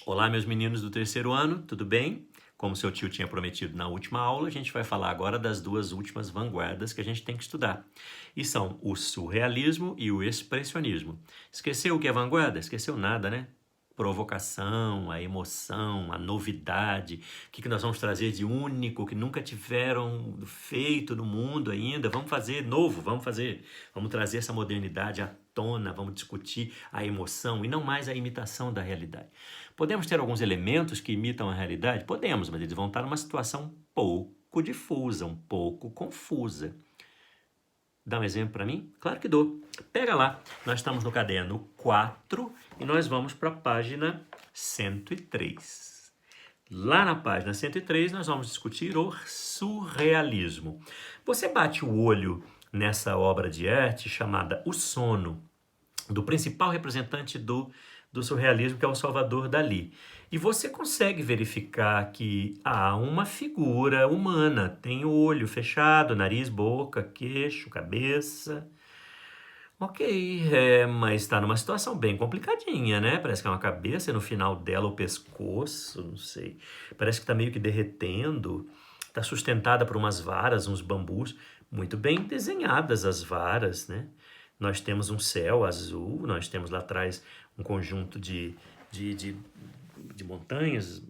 Olá, meus meninos do terceiro ano, tudo bem? Como seu tio tinha prometido na última aula, a gente vai falar agora das duas últimas vanguardas que a gente tem que estudar. E são o surrealismo e o expressionismo. Esqueceu o que é vanguarda? Esqueceu nada, né? Provocação, a emoção, a novidade, o que nós vamos trazer de único, que nunca tiveram feito no mundo ainda, vamos fazer novo, vamos trazer essa modernidade à tona, vamos discutir a emoção e não mais a imitação da realidade. Podemos ter alguns elementos que imitam a realidade? Podemos, mas eles vão estar numa situação um pouco difusa, um pouco confusa. Dá um exemplo para mim? Claro que dou. Pega lá, nós estamos no caderno 4 e nós vamos para a página 103. Lá na página 103 nós vamos discutir o surrealismo. Você bate o olho nessa obra de arte chamada O Sono, do principal representante do surrealismo, que é o Salvador Dalí. E você consegue verificar que há uma figura humana, tem o olho fechado, nariz, boca, queixo, cabeça. Ok, mas está numa situação bem complicadinha, né? Parece que é uma cabeça e no final dela o pescoço, não sei. Parece que está meio que derretendo. Está sustentada por umas varas, uns bambus, muito bem desenhadas as varas, né? Nós temos um céu azul, nós temos lá atrás um conjunto de, de, de montanhas,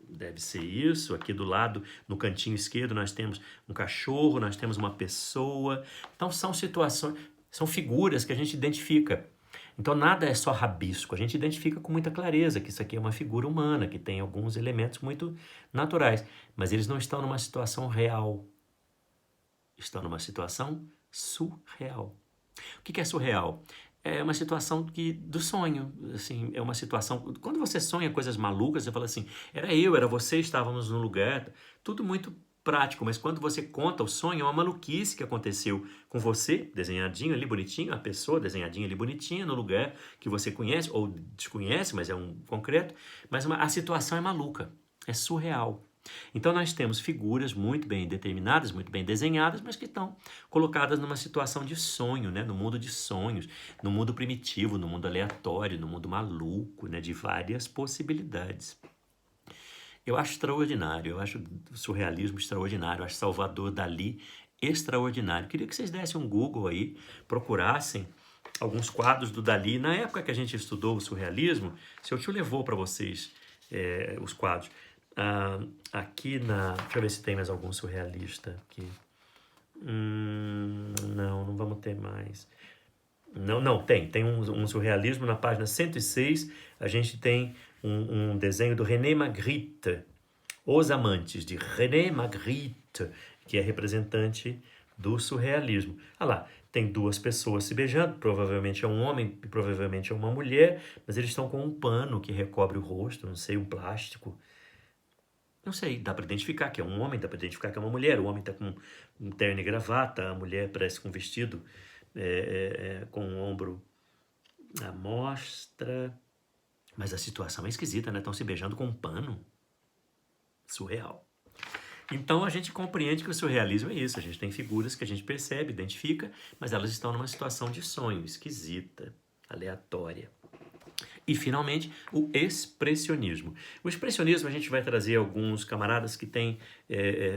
deve ser isso. Aqui do lado, no cantinho esquerdo, nós temos um cachorro, nós temos uma pessoa. Então são situações, são figuras que a gente identifica. Então nada é só rabisco, a gente identifica com muita clareza que isso aqui é uma figura humana, que tem alguns elementos muito naturais, mas eles não estão numa situação real, estão numa situação surreal. O que é surreal? É uma situação do sonho, assim, é uma situação, quando você sonha coisas malucas, você fala assim, era você, estávamos num lugar, tudo muito prático, mas quando você conta o sonho, é uma maluquice que aconteceu com você, desenhadinho ali bonitinho, a pessoa desenhadinha ali bonitinha, no lugar que você conhece, ou desconhece, mas é um concreto, mas a situação é maluca, é surreal. Então nós temos figuras muito bem determinadas, muito bem desenhadas, mas que estão colocadas numa situação de sonho, né? No mundo de sonhos, no mundo primitivo, no mundo aleatório, no mundo maluco, né? De várias possibilidades. Eu acho extraordinário, eu acho o surrealismo extraordinário, eu acho Salvador Dalí extraordinário. Queria que vocês dessem um Google aí, procurassem alguns quadros do Dalí. Na época que a gente estudou o surrealismo, seu tio levou para vocês os quadros. Aqui na... Deixa eu ver se tem mais algum surrealista aqui. Não vamos ter mais. Não, tem um surrealismo na página 106. A gente tem um desenho do René Magritte, Os Amantes, de René Magritte, que é representante do surrealismo. Ah lá, tem duas pessoas se beijando, provavelmente é um homem e provavelmente é uma mulher, mas eles estão com um pano que recobre o rosto, não sei, um plástico. Não sei, dá para identificar que é um homem, dá para identificar que é uma mulher. O homem está com um terno e gravata, a mulher parece com um vestido com o ombro à mostra. Mas a situação é esquisita, né? Estão se beijando com um pano. Surreal. Então a gente compreende que o surrealismo é isso. A gente tem figuras que a gente percebe, identifica, mas elas estão numa situação de sonho, esquisita, aleatória. E, finalmente, o expressionismo. O expressionismo, a gente vai trazer alguns camaradas que têm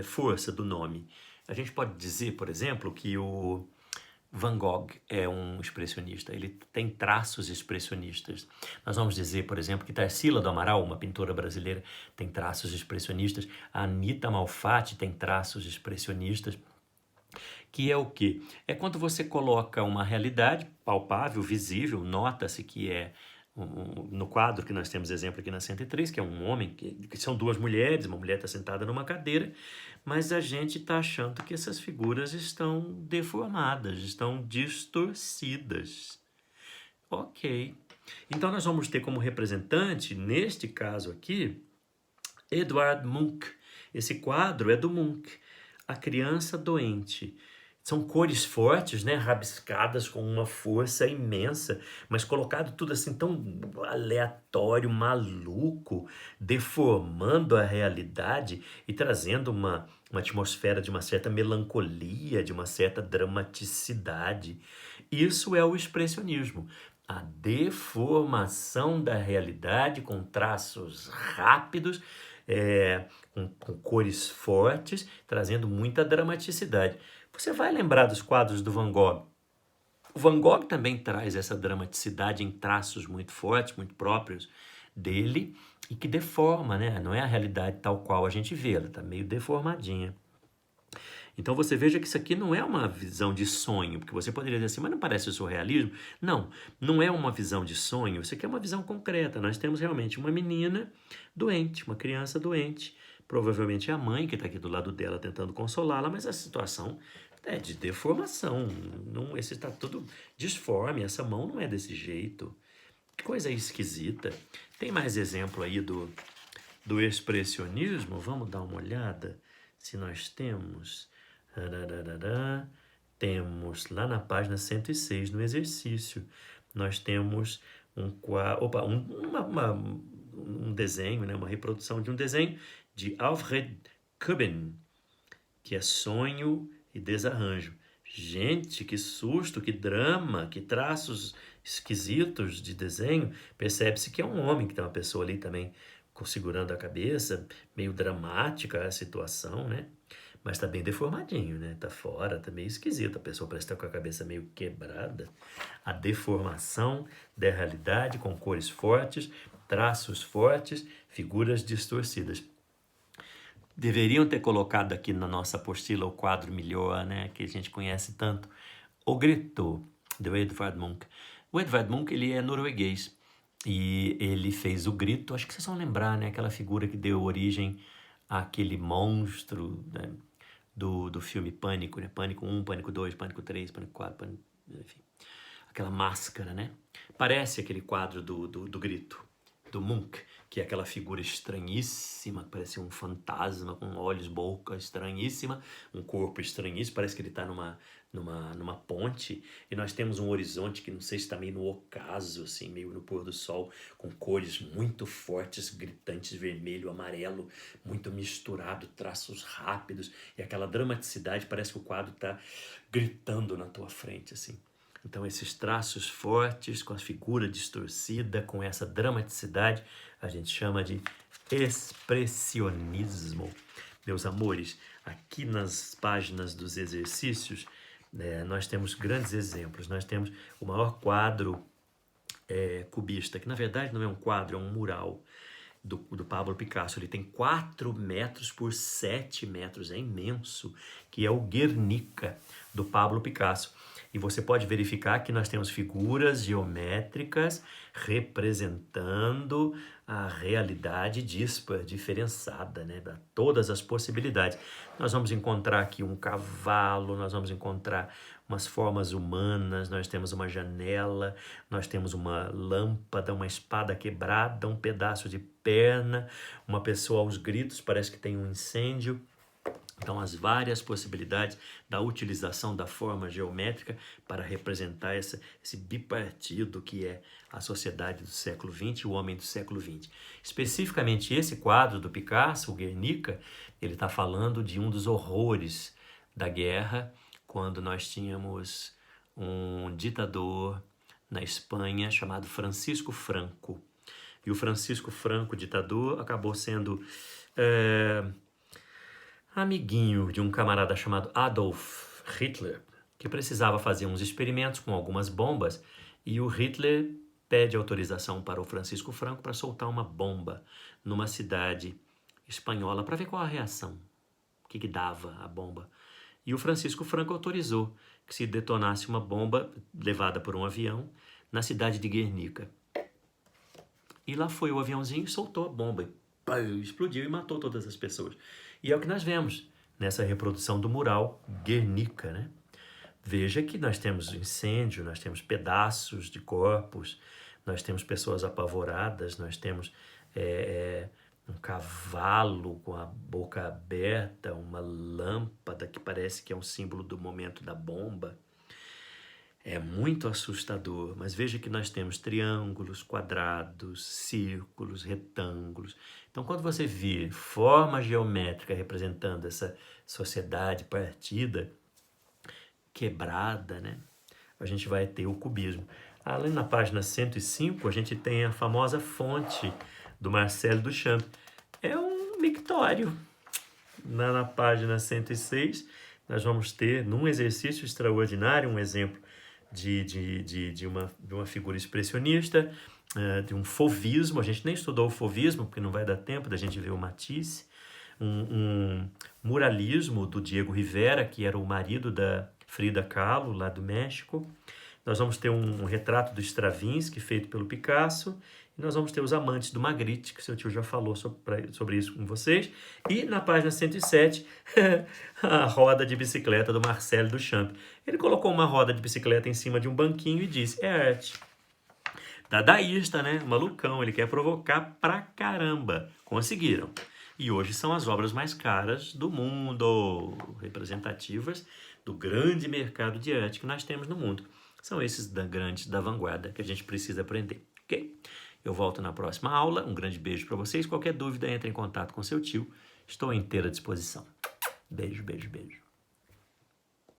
força do nome. A gente pode dizer, por exemplo, que o Van Gogh é um expressionista. Ele tem traços expressionistas. Nós vamos dizer, por exemplo, que Tarsila do Amaral, uma pintora brasileira, tem traços expressionistas. A Anita Malfatti tem traços expressionistas. Que é o quê? É quando você coloca uma realidade palpável, visível, nota-se que é no quadro que nós temos exemplo aqui na 103, que é um homem, que são duas mulheres, uma mulher está sentada numa cadeira, mas a gente está achando que essas figuras estão deformadas, estão distorcidas. Ok. Então nós vamos ter como representante, neste caso aqui, Edvard Munch. Esse quadro é do Munch, A Criança Doente. São cores fortes, né, rabiscadas com uma força imensa, mas colocado tudo assim tão aleatório, maluco, deformando a realidade e trazendo uma atmosfera de uma certa melancolia, de uma certa dramaticidade. Isso é o expressionismo. a deformação da realidade com traços rápidos, com cores fortes, trazendo muita dramaticidade. Você vai lembrar dos quadros do Van Gogh. O Van Gogh também traz essa dramaticidade em traços muito fortes, muito próprios dele, e que deforma, né? Não é a realidade tal qual a gente vê, ela está meio deformadinha. Então você veja que isso aqui não é uma visão de sonho, porque você poderia dizer assim, mas não parece surrealismo? Não, não é uma visão de sonho, isso aqui é uma visão concreta. Nós temos realmente uma menina doente, uma criança doente, provavelmente é a mãe que está aqui do lado dela tentando consolá-la, mas a situação é de deformação, não, esse está tudo disforme, essa mão não é desse jeito. Que coisa esquisita. Tem mais exemplo aí do expressionismo? Vamos dar uma olhada se nós temos. Temos lá na página 106, no exercício, nós temos um desenho, né, uma reprodução de um desenho de Alfred Kuben, que é Sonho e Desarranjo. Gente, que susto, que drama, que traços esquisitos de desenho. Percebe-se que é um homem, que tem uma pessoa ali também segurando a cabeça, meio dramática a situação, né? Mas tá bem deformadinho, né? Tá fora, tá meio esquisito. A pessoa parece estar com a cabeça meio quebrada. A deformação da realidade com cores fortes, traços fortes, figuras distorcidas. Deveriam ter colocado aqui na nossa apostila o quadro melhor, né? Que a gente conhece tanto. O Grito, do Edvard Munch. O Edvard Munch, ele é norueguês. E ele fez o Grito, acho que vocês vão lembrar, né? Aquela figura que deu origem àquele monstro, né? Do filme Pânico, né? Pânico 1, Pânico 2, Pânico 3, Pânico 4, Pânico, enfim. Aquela máscara, né? Parece aquele quadro do Grito, do Munch, que é aquela figura estranhíssima, parece um fantasma com olhos, boca estranhíssima, um corpo estranhíssimo, parece que ele está numa ponte, e nós temos um horizonte que não sei se está meio no ocaso, assim, meio no pôr do sol, com cores muito fortes, gritantes, vermelho, amarelo, muito misturado, traços rápidos, e aquela dramaticidade, parece que o quadro está gritando na tua frente, assim. Então, esses traços fortes, com a figura distorcida, com essa dramaticidade, a gente chama de expressionismo. Meus amores, aqui nas páginas dos exercícios, nós temos grandes exemplos. Nós temos o maior quadro cubista, que na verdade não é um quadro, é um mural do Pablo Picasso. Ele tem 4 metros por 7 metros, é imenso, que é o Guernica, do Pablo Picasso. E você pode verificar que nós temos figuras geométricas representando a realidade dispar, diferenciada, né? Da todas as possibilidades. Nós vamos encontrar aqui um cavalo, nós vamos encontrar umas formas humanas, nós temos uma janela, nós temos uma lâmpada, uma espada quebrada, um pedaço de perna, uma pessoa aos gritos, parece que tem um incêndio. Então, as várias possibilidades da utilização da forma geométrica para representar esse bipartido que é a sociedade do século XX e o homem do século XX. Especificamente esse quadro do Picasso, o Guernica, ele está falando de um dos horrores da guerra, quando nós tínhamos um ditador na Espanha chamado Francisco Franco. E o Francisco Franco, ditador, acabou sendo amiguinho de um camarada chamado Adolf Hitler, que precisava fazer uns experimentos com algumas bombas, e o Hitler pede autorização para o Francisco Franco para soltar uma bomba numa cidade espanhola para ver qual a reação, o que dava a bomba. E o Francisco Franco autorizou que se detonasse uma bomba levada por um avião na cidade de Guernica. E lá foi o aviãozinho e soltou a bomba. Explodiu e matou todas as pessoas. E é o que nós vemos nessa reprodução do mural Guernica, né? Veja que nós temos incêndio, nós temos pedaços de corpos, nós temos pessoas apavoradas, nós temos um cavalo com a boca aberta, uma lâmpada que parece que é um símbolo do momento da bomba. É muito assustador, mas veja que nós temos triângulos, quadrados, círculos, retângulos. Então, quando você vê forma geométrica representando essa sociedade partida, quebrada, né? A gente vai ter o cubismo. Ali na página 105, a gente tem a famosa fonte do Marcel Duchamp. É um mictório. Na página 106, nós vamos ter, num exercício extraordinário, um exemplo de uma figura expressionista, de um fauvismo. A gente nem estudou o fauvismo, porque não vai dar tempo da gente ver o Matisse. Um muralismo do Diego Rivera, que era o marido da Frida Kahlo, lá do México. Nós vamos ter um retrato do Stravinsky, feito pelo Picasso. E nós vamos ter os amantes do Magritte, que seu tio já falou sobre isso com vocês. E na página 107, a roda de bicicleta do Marcel Duchamp. Ele colocou uma roda de bicicleta em cima de um banquinho e disse: é arte. Dadaísta, né? Malucão, ele quer provocar pra caramba. Conseguiram. E hoje são as obras mais caras do mundo, representativas do grande mercado de arte que nós temos no mundo. São esses grandes da vanguarda que a gente precisa aprender, ok? Eu volto na próxima aula. Um grande beijo para vocês. Qualquer dúvida, entre em contato com seu tio. Estou à inteira disposição. Beijo, beijo, beijo.